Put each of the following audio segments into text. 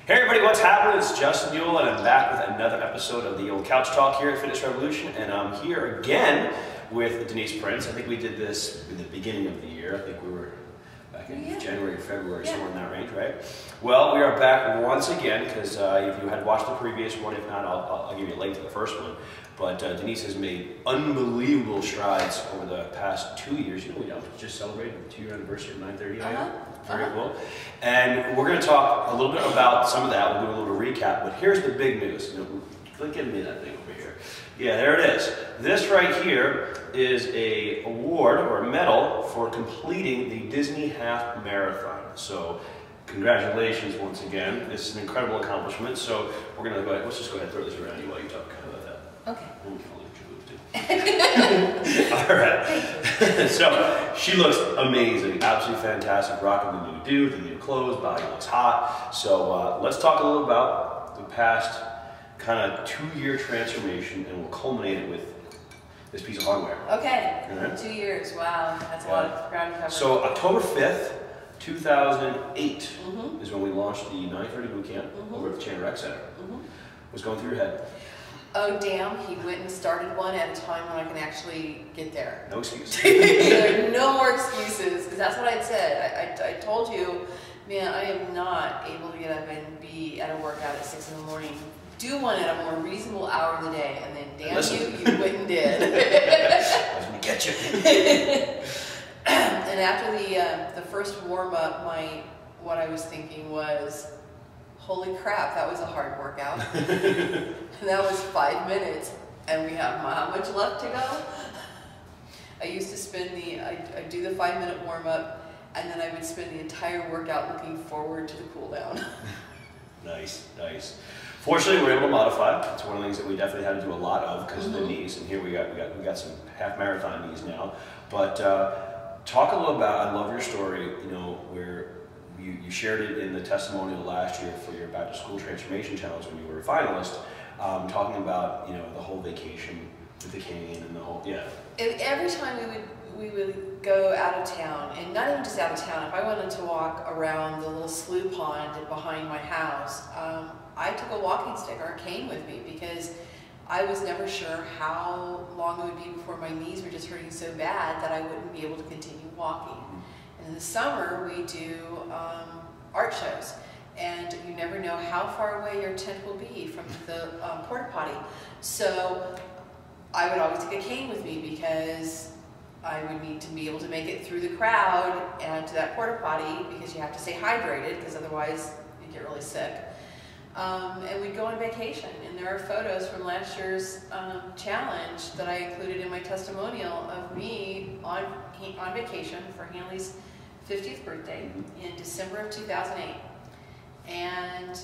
Hey everybody, what's happening? It's Justin Yule and I'm back with another episode of the old Couch Talk here at Fitness Revolution, and I'm here again with Denise Prince. I think we did this in the beginning of the year. I think we were back in January or February, somewhere in that range, right? Well, we are back once again because if you had watched the previous one, if not, I'll give you a link to the first one. But Denise has made unbelievable strides over the past 2 years. You know, we just celebrated the 2-year anniversary of 930. Very cool. And we're going to talk a little bit about some of that. We'll do a little recap. But here's the big news. Give me that thing over here. Yeah, there it is. This right here is an award or a medal for completing the Disney Half Marathon. So congratulations once again. This is an incredible accomplishment. So we're going to go ahead. Let's just go ahead and throw this around you while you talk about that. Okay. All right. So she looks amazing, absolutely fantastic, rocking the new do, the new clothes, body looks hot. So let's talk a little about the past kind of 2-year transformation, and we'll culminate it with this piece of hardware. Okay. 2 years. Wow, that's a lot of ground to cover. So October 5th, 2008 is when we launched the 930 Boot Camp over at the Chanhassen Rec Center. What's going through your head? Oh damn, he went and started one at a time when I can actually get there. No excuses. There are no more excuses, because that's what I'd said. I told you, man, I am not able to get up and be at a workout at 6 in the morning. Do one at a more reasonable hour of the day, and then damn you went and did. I was going to get you. And after the first warm-up, what I was thinking was, holy crap, that was a hard workout. And that was 5 minutes, and we have how much left to go? I used to spend I'd do the 5-minute warm-up, and then I would spend the entire workout looking forward to the cool down. Nice, nice. Fortunately, we're able to modify. It's one of the things that we definitely had to do a lot of because of the knees, and here we got some half marathon knees now. But talk a little about, I love your story, you know, where you shared it in the testimonial last year for your Back to School Transformation Challenge when you were a finalist, talking about, you know, the whole vacation with the cane and the whole, Every time we would go out of town, and not even just out of town, if I wanted to walk around the little slough pond behind my house, I took a walking stick or a cane with me because I was never sure how long it would be before my knees were just hurting so bad that I wouldn't be able to continue walking. And in the summer, we do art shows, and you never know how far away your tent will be from the porta potty. So I would always take a cane with me because I would need to be able to make it through the crowd and to that porta potty, because you have to stay hydrated, because otherwise you get really sick. And we'd go on vacation, and there are photos from last year's challenge that I included in my testimonial of me on vacation for Hanley's 50th birthday in December of 2008. And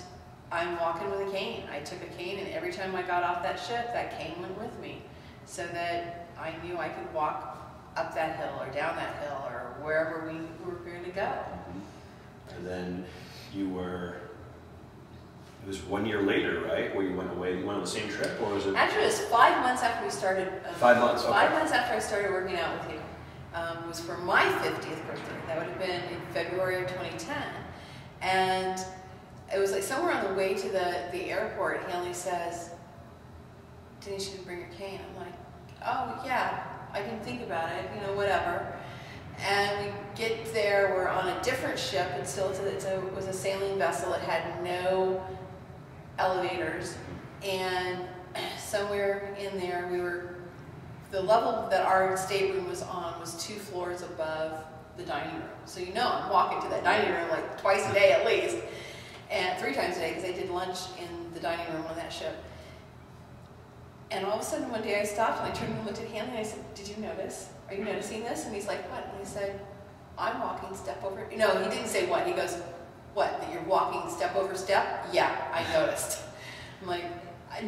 I'm walking with a cane. I took a cane, and every time I got off that ship, that cane went with me, so that I knew I could walk up that hill or down that hill or wherever we were going to go. And then it was 1 year later, right, where you went away? You went on the same trip, or was it? Actually, it was 5 months after we started. 5 months, okay. 5 months after I started working out with you. It was for my 50th birthday. That would have been in February of 2010. And it was like somewhere on the way to the airport, Hanley says, Denise, you didn't bring your cane. I'm like, oh yeah, I didn't think about it, you know, whatever. And we get there, we're on a different ship, it was a sailing vessel, it had no elevators, and somewhere in there the level that our stateroom was on was 2 floors above the dining room. So you know I'm walking to that dining room like twice a day at least, and 3 times a day, because I did lunch in the dining room on that ship. And all of a sudden one day I stopped and I turned and looked at Hanley and I said, did you notice? Are you noticing this? And he's like, what? And I said, I'm walking step over. No, he didn't say what. He goes, what? That you're walking step over step? Yeah, I noticed. I'm like,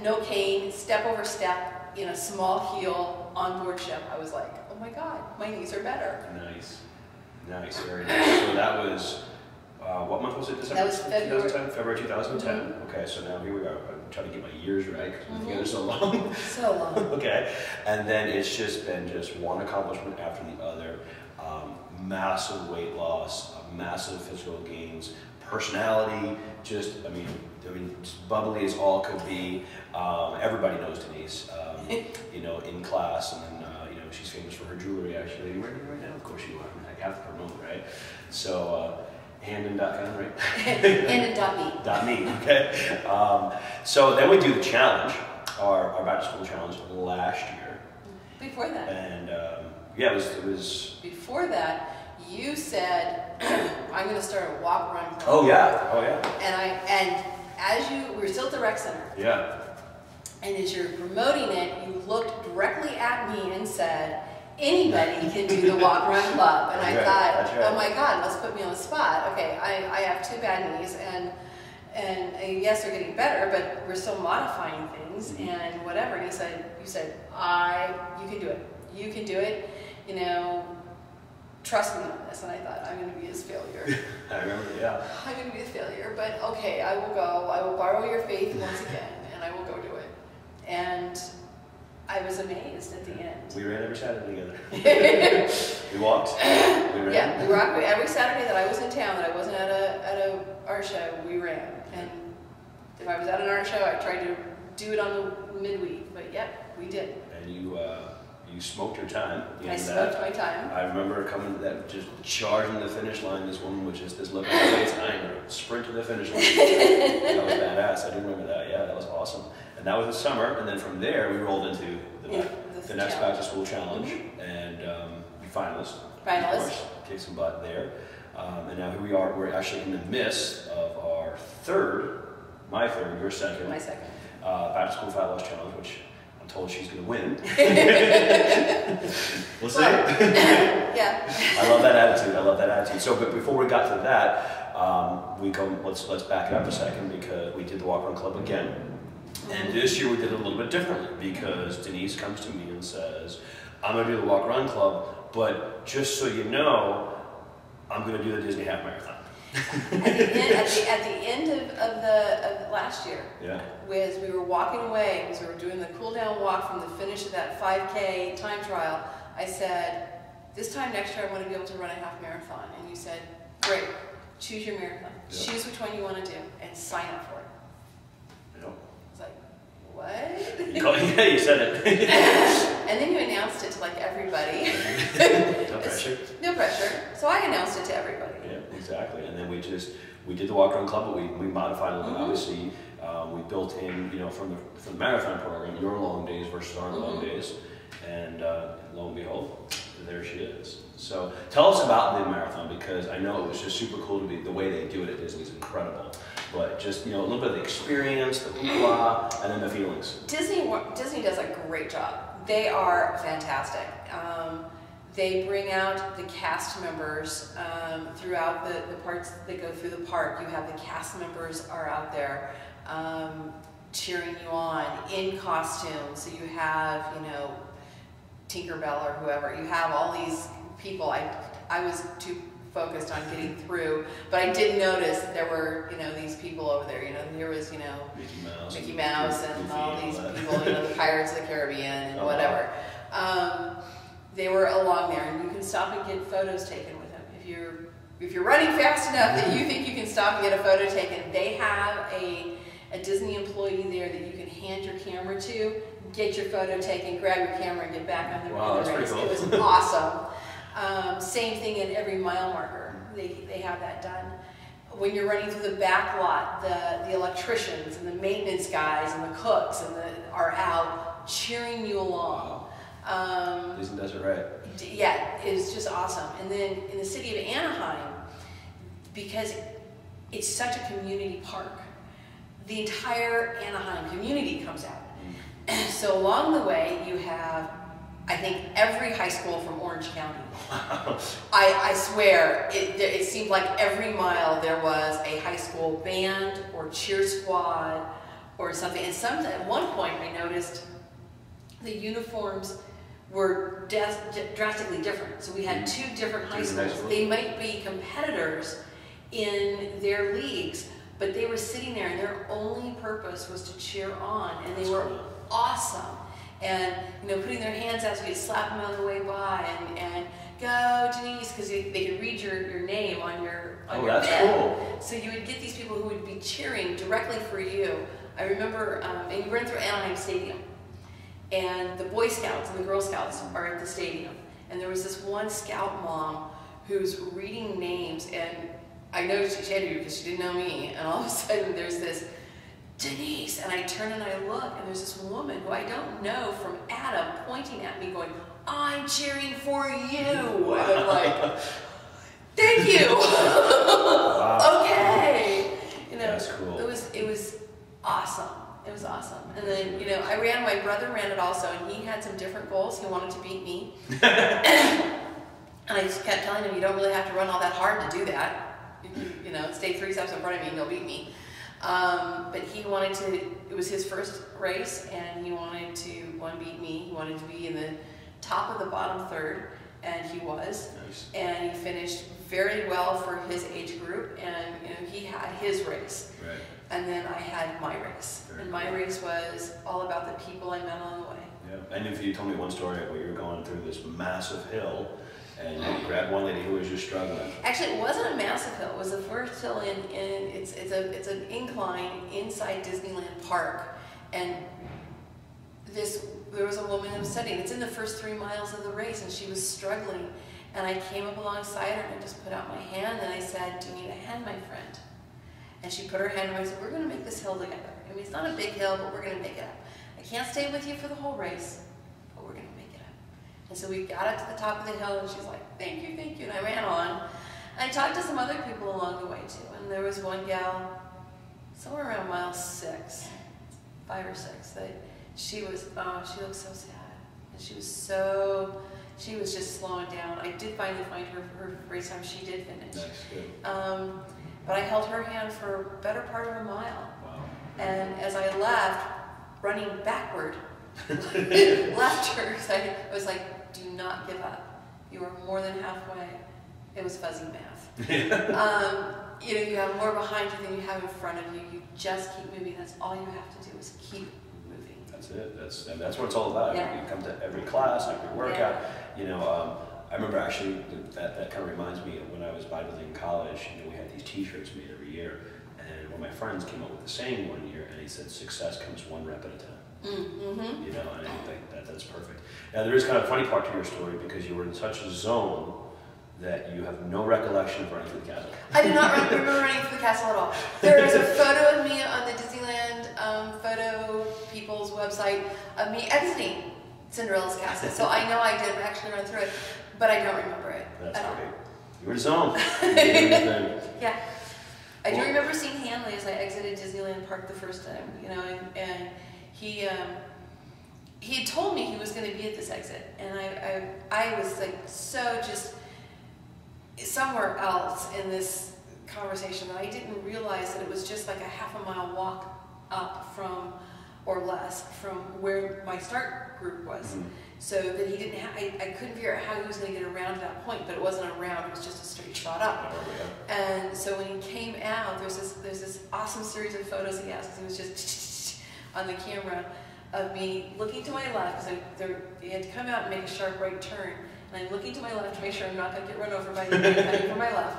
no cane, step over step, in a small heel on board ship. I was like, oh my God, my knees are better. Nice. Nice, very nice. So that was, what month was it? December? That was February. 2010? February 2010. Okay, so now here we are. I'm trying to get my years right because we've been together so long. So long. Okay, and then it's just been one accomplishment after the other. Massive weight loss, massive physical gains, personality, just, I mean, just bubbly as all could be. Everybody knows Denise, you know, in class, and then, you know, she's famous for her jewelry, actually. Where are you right now? Of course you are. I have to promote, right? So, Handon.com, right? Handon.me. Okay. So then we do the challenge, our back to school challenge last year. Before that. And, yeah, it was... Before that, you said, I'm going to start a walk-run club. Oh, yeah. And we were still at the rec center. Yeah. And as you're promoting it, you looked directly at me and said, anybody can do the walk-run club. And I thought, oh my God, let's put me on the spot. Okay, I have 2 bad knees, and yes, they're getting better, but we're still modifying things and whatever. And you said, you can do it. You can do it. You know, trust me on this. And I thought, I'm going to be his failure. I remember, yeah. I'm going to be a failure, but okay, I will go. I will borrow your faith once again, and I will go do it. And I was amazed at the end. We ran every Saturday together. We walked. We ran. Yeah, we walked every Saturday that I was in town, that I wasn't at a art show. We ran, and if I was at an art show, I tried to do it on the midweek. But yep, we did. And you smoked your time. I smoked my time. I remember coming to that, just charging the finish line. This woman with just this look on her face, I'm going to sprint to the finish line. That was badass. I do remember that. Yeah, that was awesome. And that was the summer. And then from there, we rolled into the next back to school challenge, and finalists. Of course, kicked some butt there. And now here we are. We're actually in the midst of our my third, your second. My second. Back to school fat loss challenge, which I'm told she's going to win. We'll see. Yeah. I love that attitude. So, but before we got to that, let's back it up a second, because we did the walk run club again. And this year we did it a little bit differently, because Denise comes to me and says, I'm going to do the walk run club, but just so you know, I'm going to do the Disney half marathon. At the end of last year, as we were walking away, as we were doing the cool down walk from the finish of that 5K time trial, I said, this time next year I want to be able to run a half marathon. And you said, great, choose your marathon. Choose which one you want to do and sign up for it. I was like, what? Yeah, you said it. And then you announced it to like everybody. No pressure. No pressure. So I announced it to everybody. Yeah, exactly. And then we did the walk run club, but we modified a little bit. Obviously, we built in, you know, from the marathon program, your long days versus our long days, and lo and behold, there she is. So tell us about the marathon, because I know it was just super cool to be the way they do it at Disney is incredible. But just, you know, a little bit of the experience, the hoopla, and then the feelings. Disney does a great job. They are fantastic. They bring out the cast members throughout the parts that go through the park. You have the cast members are out there cheering you on in costume. So you have, you know, Tinkerbell or whoever. You have all these people. I was too focused on getting through, but I did notice that there were, you know, these people over there. You know, there was, you know, Mickey Mouse and all these people, you know, the Pirates of the Caribbean and whatever. They were along there, and you can stop and get photos taken with them. If you're running fast enough that you think you can stop and get a photo taken, they have a Disney employee there that you can hand your camera to, get your photo taken, grab your camera, and get back on the race. Cool. It was awesome. Same thing at every mile marker. They have that done. When you're running through the back lot, the electricians and the maintenance guys and the cooks are out cheering you along. Disney does it right. Yeah, it's just awesome. And then in the city of Anaheim, because it's such a community park, the entire Anaheim community comes out. So along the way, you have, I think, every high school from Orange County. Wow. I swear, it seemed like every mile there was a high school band or cheer squad or something. And at one point I noticed the uniforms were drastically different. So we had 2 different high schools. They might be competitors in their leagues, but they were sitting there and their only purpose was to cheer on, and they were awesome. and putting their hands out so you slap them on the way by, and go Denise, because they could read your name on your Oh, that's cool. So you would get these people who would be cheering directly for you. I remember, and you run through Anaheim Stadium, and the Boy Scouts and the Girl Scouts are at the stadium, and there was this one scout mom who's reading names, and I noticed she had to because she didn't know me, and all of a sudden there's this Denise, and I turn and I look, and there's this woman who I don't know from Adam pointing at me going, I'm cheering for you. And I'm like, thank you. Wow. Okay. That's cool. It was awesome. It was awesome. And then, my brother ran it also, and he had some different goals. He wanted to beat me. And I just kept telling him, you don't really have to run all that hard to do that. Stay 3 steps in front of me and you'll beat me. But he wanted to, it was his first race, and he wanted to, beat me. He wanted to be in the top of the bottom third, and he was. Nice. And he finished very well for his age group, and he had his race. Right. And then I had my race. Very and my cool. race was all about the people I met along the way. Yeah. And if you told me one story where you were going through this massive hill, and you grabbed one lady who was just struggling. Actually, it wasn't a massive hill. It was the first hill it's an incline inside Disneyland Park, and there was a woman who was studying. It's in the first 3 miles of the race, and she was struggling. And I came up alongside her, and I just put out my hand, and I said, "Do you need a hand, my friend?" And she put her hand on me and said, "We're going to make this hill together. I mean, it's not a big hill, but we're going to make it up. I can't stay with you for the whole race, but we're going to make it up." And so we got up to the top of the hill, and she's like, thank you, and I ran on. And I talked to some other people along the way, too. And there was one gal, somewhere around mile 6, 5 or 6, that she looked so sad. And she was just slowing down. I did finally find her race time. She did finish. Nice, good. But I held her hand for a better part of a mile. Wow. And as I left, running backward, left her, I was like, do not give up. You are more than halfway. It was fuzzy math. You have more behind you than you have in front of you. You just keep moving. That's all you have to do is keep moving. That's it. That's what it's all about. Yeah. You come to every class, every workout. Yeah. I remember actually that kind of reminds me of when I was bodybuilding in college. We had these T-shirts made every year, and one of my friends came up with the saying one year, and he said, "Success comes one rep at a time." Mm-hmm. And I think that's perfect. Now there is kind of a funny part to your story because you were in such a zone that you have no recollection of running through the castle. I do not remember running through the castle at all. There is a photo of me on the Disneyland photo people's website of me exiting Cinderella's castle. So I know I did actually run through it, but I don't remember it. That's at great. all. You were in zone. You did everything. Yeah. I do remember seeing Hanley as I exited Disneyland Park the first time, and he had told me he was going to be at this exit, and I was like so just somewhere else in this conversation that I didn't realize that it was just like a half a mile walk up from, or less, from where my start group was. Mm-hmm. So that he didn't have, I couldn't figure out how he was going to get around to that point, but it wasn't around, it was just a straight shot up. Oh, yeah. And so when he came out, there's this awesome series of photos he has, because he was just on the camera, of me looking to my left, because he had to come out and make a sharp right turn, and I'm looking to my left to make sure I'm not going to get run over by the guy coming from my left,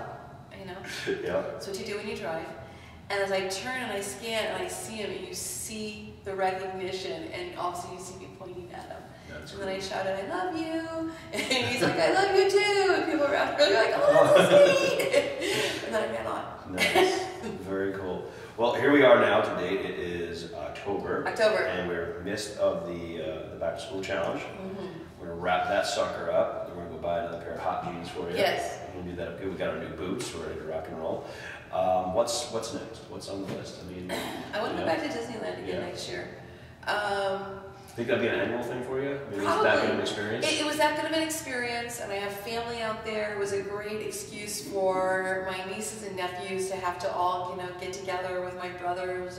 Yeah. That's what you do when you drive. And as I turn and I scan and I see him, and you see the recognition, and also you see me pointing at him. That's and cool. then I shouted, "I love you," and he's like, "I love you too," and people around are like, "Oh, that's so sweet." And then I ran on. Nice. Very cool. Well, here we are now. To date, it is October. And we're midst of the back to school challenge. Mm-hmm. We're gonna wrap that sucker up. Then we're gonna go buy another pair of hot jeans for you. Yes. We're gonna do that. We got our new boots. We're ready to rock and roll. What's next? What's on the list? I want to go back to Disneyland again next year. Think that'd be an annual thing for you? Maybe Probably. It's that good of an experience? It was that good of an experience, and I have family out there. It was a great excuse for my nieces and nephews to have to all, get together with my brothers,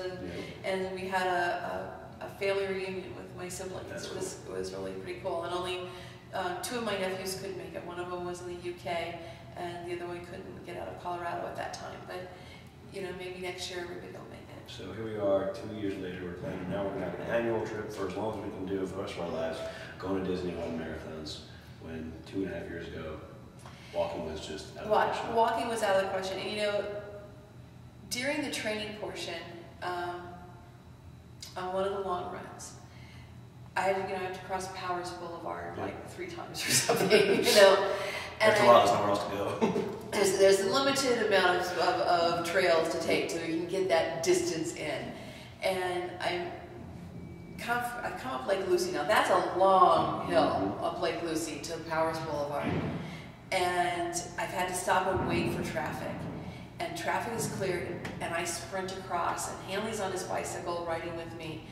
and we had a family reunion with my siblings. That's It was really pretty cool, and only 2 of my nephews couldn't make it. One of them was in the UK, and the other one couldn't get out of Colorado at that time. But maybe next year everybody will make it. So here we are, 2 years later, we're planning, now we're going to have an annual trip for as long as we can do for the rest of our lives, going to Disney on marathons, when 2.5 years ago, walking was just out of the question. Walking was out of the question. And you know, during the training portion, on one of the long runs, I had to cross Powers Boulevard like 3 times or something, you know. And That's a lot, there's nowhere else to go. There's a limited amount of trails to take so you can get that distance in. And I come up Lake Lucy. Now that's a long hill up Lake Lucy to Powers Boulevard. And I've had to stop and wait for traffic. And traffic is cleared, and I sprint across, and Hanley's on his bicycle riding with me.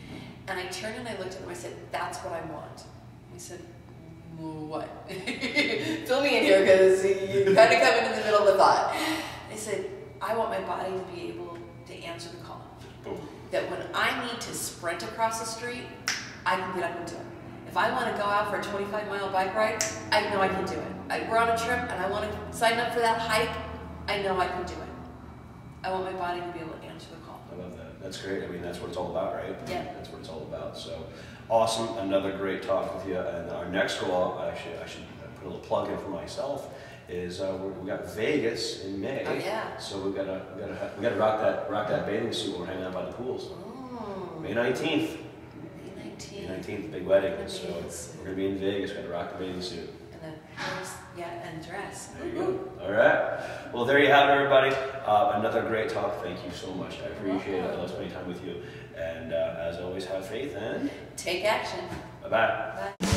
And I turned and I looked at him, I said, "That's what I want." He said, "What?" Fill me in here, because you kind of come in the middle of the thought. I said, "I want my body to be able to answer the call. That when I need to sprint across the street, I can get up and do it. If I want to go out for a 25-mile bike ride, I know I can do it. We're on a trip and I want to sign up for that hike, I know I can do it. I want my body to be able to answer the call." I love that. That's great. I mean, that's what it's all about, right? Yeah. That's what it's all about. So, awesome. Another great talk with you. And our next goal, actually, I should put a little plug in for myself, is we got Vegas in May. Oh yeah. So we gotta rock that bathing suit when we're hanging out by the pools. Oh. May 19th. May 19th. May 19th, big wedding. So Amazing. we're gonna be in Vegas. We're gonna rock the bathing suit. And then, and dress. There you go. All right. Well, there you have it, everybody. Another great talk. Thank you so much. I appreciate it. I love spending time with you. And as always, have faith and take action. bye-bye. Bye.